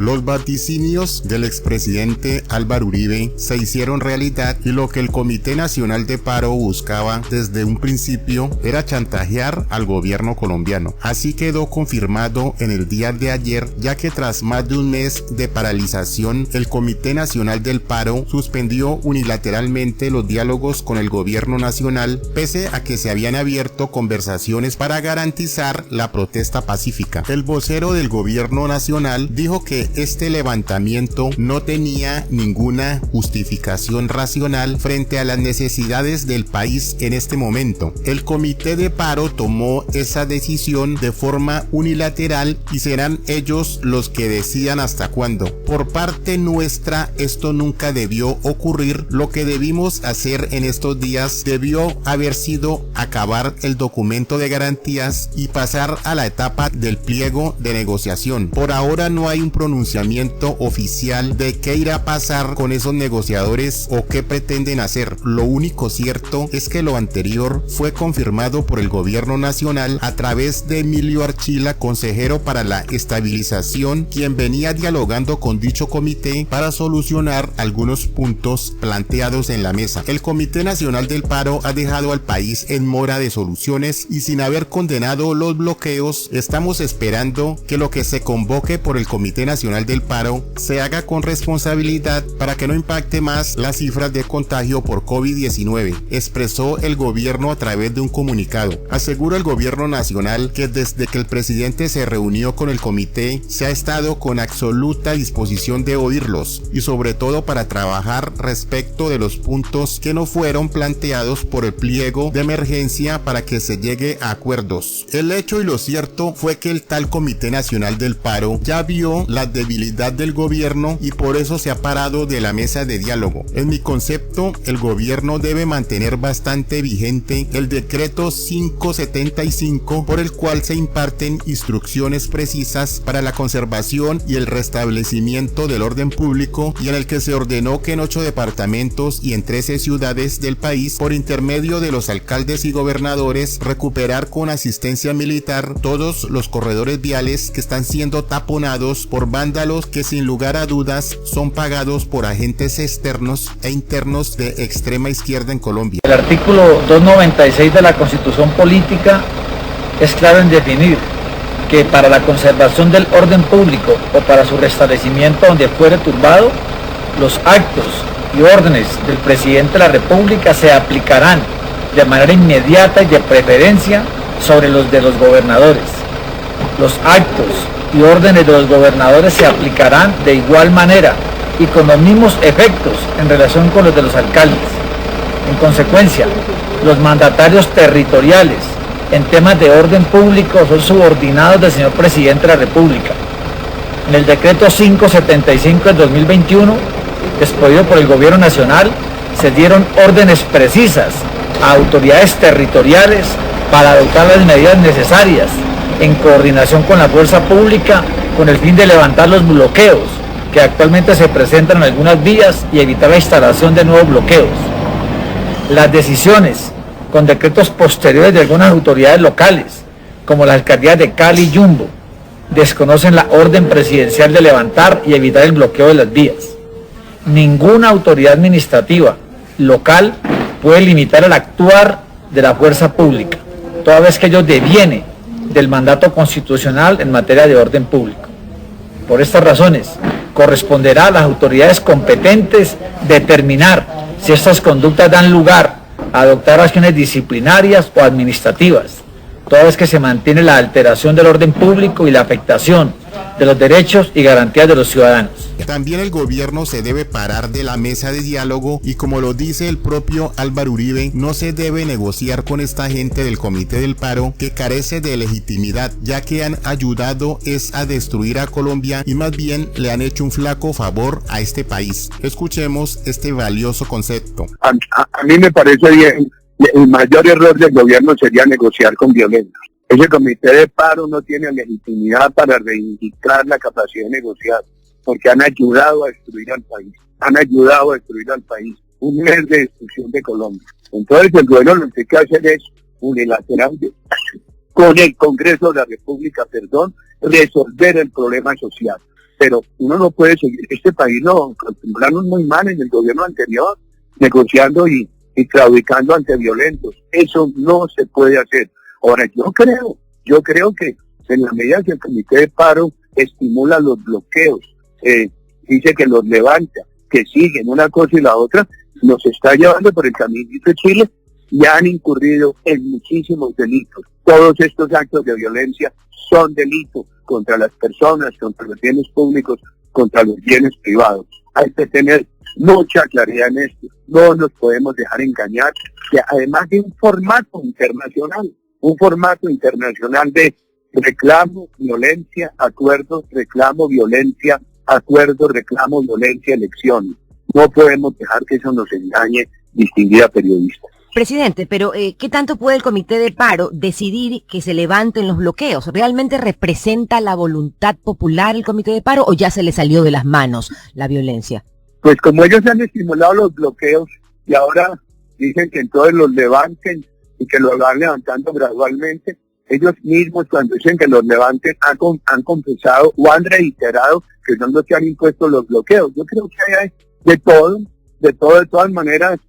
Los vaticinios del expresidente Álvaro Uribe se hicieron realidad y lo que el Comité Nacional de Paro buscaba desde un principio era chantajear al gobierno colombiano. Así quedó confirmado en el día de ayer, ya que tras más de un mes de paralización, el Comité Nacional del Paro suspendió unilateralmente los diálogos con el gobierno nacional, pese a que se habían abierto conversaciones para garantizar la protesta pacífica. El vocero del gobierno nacional dijo que este levantamiento no tenía ninguna justificación racional frente a las necesidades del país en este momento. El comité de paro tomó esa decisión de forma unilateral y serán ellos los que decidan hasta cuándo. Por parte nuestra, esto nunca debió ocurrir. Lo que debimos hacer en estos días debió haber sido acabar el documento de garantías y pasar a la etapa del pliego de negociación. Por ahora no hay un pronunciamiento oficial de qué irá a pasar con esos negociadores o qué pretenden hacer. Lo único cierto es que lo anterior fue confirmado por el gobierno nacional a través de Emilio Archila, consejero para la estabilización, quien venía dialogando con dicho comité para solucionar algunos puntos planteados en la mesa. El Comité Nacional del Paro ha dejado al país en mora de soluciones y sin haber condenado los bloqueos, estamos esperando que lo que se convoque por el Comité Nacional del Paro se haga con responsabilidad para que no impacte más las cifras de contagio por COVID-19, expresó el gobierno a través de un comunicado. Asegura el gobierno nacional que desde que el presidente se reunió con el comité se ha estado con absoluta disposición de oírlos y sobre todo para trabajar respecto de los puntos que no fueron planteados por el pliego de emergencia para que se llegue a acuerdos. El hecho y lo cierto fue que el tal Comité Nacional del Paro ya vio la debilidad del gobierno y por eso se ha parado de la mesa de diálogo. En mi concepto, el gobierno debe mantener bastante vigente el decreto 575 por el cual se imparten instrucciones precisas para la conservación y el restablecimiento del orden público y en el que se ordenó que en 8 departamentos y en 13 ciudades del país, por intermedio de los alcaldes y gobernadores, recuperar con asistencia militar todos los corredores viales que están siendo taponados por vándalos que sin lugar a dudas son pagados por agentes externos e internos de extrema izquierda en Colombia. El artículo 296 de la Constitución Política es claro en definir que para la conservación del orden público o para su restablecimiento donde fuere turbado, los actos y órdenes del presidente de la República se aplicarán de manera inmediata y de preferencia sobre los de los gobernadores. Los actos y órdenes de los gobernadores se aplicarán de igual manera y con los mismos efectos en relación con los de los alcaldes. En consecuencia, los mandatarios territoriales en temas de orden público son subordinados del señor presidente de la República. En el decreto 575 del 2021, expedido por el gobierno nacional, se dieron órdenes precisas a autoridades territoriales para adoptar las medidas necesarias en coordinación con la fuerza pública con el fin de levantar los bloqueos que actualmente se presentan en algunas vías y evitar la instalación de nuevos bloqueos. Las decisiones con decretos posteriores de algunas autoridades locales, como las alcaldías de Cali y Yumbo, desconocen la orden presidencial de levantar y evitar el bloqueo de las vías. Ninguna autoridad administrativa local puede limitar el actuar de la fuerza pública, toda vez que ello deviene del mandato constitucional en materia de orden público. Por estas razones, corresponderá a las autoridades competentes determinar si estas conductas dan lugar a adoptar acciones disciplinarias o administrativas, toda vez que se mantiene la alteración del orden público y la afectación de los derechos y garantías de los ciudadanos. También el gobierno se debe parar de la mesa de diálogo y, como lo dice el propio Álvaro Uribe, no se debe negociar con esta gente del Comité del Paro que carece de legitimidad, ya que han ayudado es a destruir a Colombia y más bien le han hecho un flaco favor a este país. Escuchemos este valioso concepto. A mí me parece bien, el mayor error del gobierno sería negociar con violencia. Ese comité de paro no tiene legitimidad para reivindicar la capacidad de negociar, porque han ayudado a destruir al país, un mes de destrucción de Colombia. Entonces el gobierno lo que hay que hacer es unilateralmente, con el Congreso de la República, resolver el problema social. pero uno no puede seguir. Este país lo acostumbramos muy mal en el gobierno anterior, negociando y claudicando ante violentos. Eso no se puede hacer. Ahora, yo creo que en la medida que el comité de paro estimula los bloqueos, dice que los levanta, que siguen una cosa y la otra, nos está llevando por el camino de Chile y han incurrido en muchísimos delitos. Todos estos actos de violencia son delitos contra las personas, contra los bienes públicos, contra los bienes privados. Hay que tener mucha claridad en esto. No nos podemos dejar engañar, que además de un formato internacional de reclamo, violencia, acuerdos, reclamo, violencia, acuerdos, reclamo, violencia, elecciones. No podemos dejar que eso nos engañe, distinguida periodista. Presidente, pero ¿qué tanto puede el comité de paro decidir que se levanten los bloqueos? ¿Realmente representa la voluntad popular el comité de paro o ya se le salió de las manos la violencia? Pues como ellos han estimulado los bloqueos y ahora dicen que entonces los levanten y que los van levantando gradualmente, ellos mismos cuando dicen que los levanten han confesado o han reiterado que son los que han impuesto los bloqueos. Yo creo que hay de todas maneras.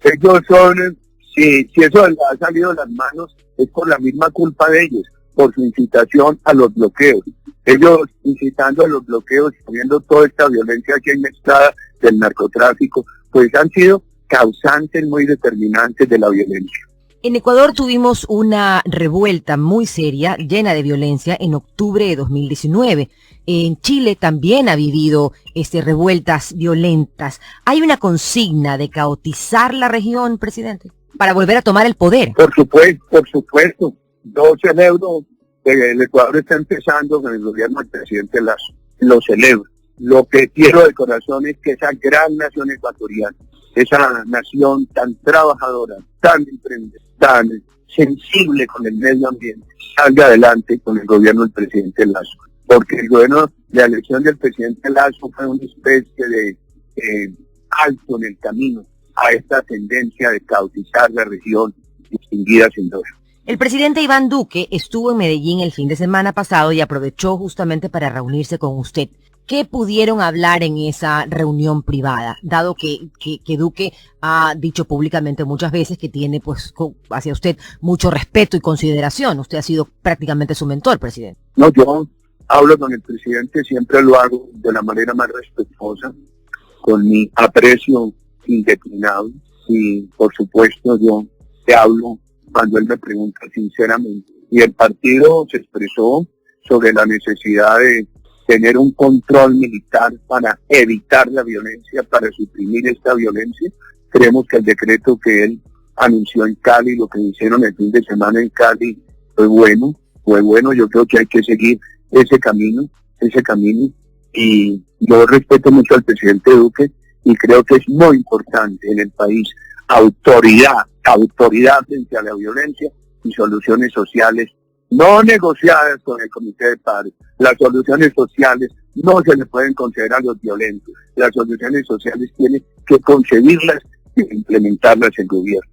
Ellos son, si eso les ha salido de las manos, es por la misma culpa de ellos, por su incitación a los bloqueos. Ellos incitando a los bloqueos, viendo toda esta violencia que hay mezclada del narcotráfico, pues han sido causantes muy determinantes de la violencia. En Ecuador tuvimos una revuelta muy seria, llena de violencia, en octubre de 2019. En Chile también ha vivido revueltas violentas. ¿Hay una consigna de caotizar la región, presidente, para volver a tomar el poder? Por supuesto. Yo celebro que el Ecuador está empezando con el gobierno del presidente Lasso. Lo celebro. Lo que quiero de corazón es que esa gran nación ecuatoriana, esa nación tan trabajadora, tan emprendedora, tan sensible con el medio ambiente, salga adelante con el gobierno del presidente Lasso. Porque el gobierno, la elección del presidente Lasso fue una especie de alto en el camino a esta tendencia de caotizar la región, distinguida sin duda. El presidente Iván Duque estuvo en Medellín el fin de semana pasado y aprovechó justamente para reunirse con usted. ¿Qué pudieron hablar en esa reunión privada? Dado que Duque ha dicho públicamente muchas veces que tiene pues hacia usted mucho respeto y consideración. Usted ha sido prácticamente su mentor, presidente. No, yo hablo con el presidente, siempre lo hago de la manera más respetuosa, con mi aprecio indeclinable y por supuesto yo te hablo cuando él me pregunta sinceramente. Y el partido se expresó sobre la necesidad de tener un control militar para evitar la violencia, para suprimir esta violencia. Creemos que el decreto que él anunció en Cali, lo que hicieron el fin de semana en Cali, fue bueno. Yo creo que hay que seguir ese camino, y yo respeto mucho al presidente Duque y creo que es muy importante en el país autoridad frente a la violencia y soluciones sociales no negociadas con el comité de paro. Las soluciones sociales no se le pueden conceder a los violentos. Las soluciones sociales tienen que concebirlas e implementarlas el gobierno.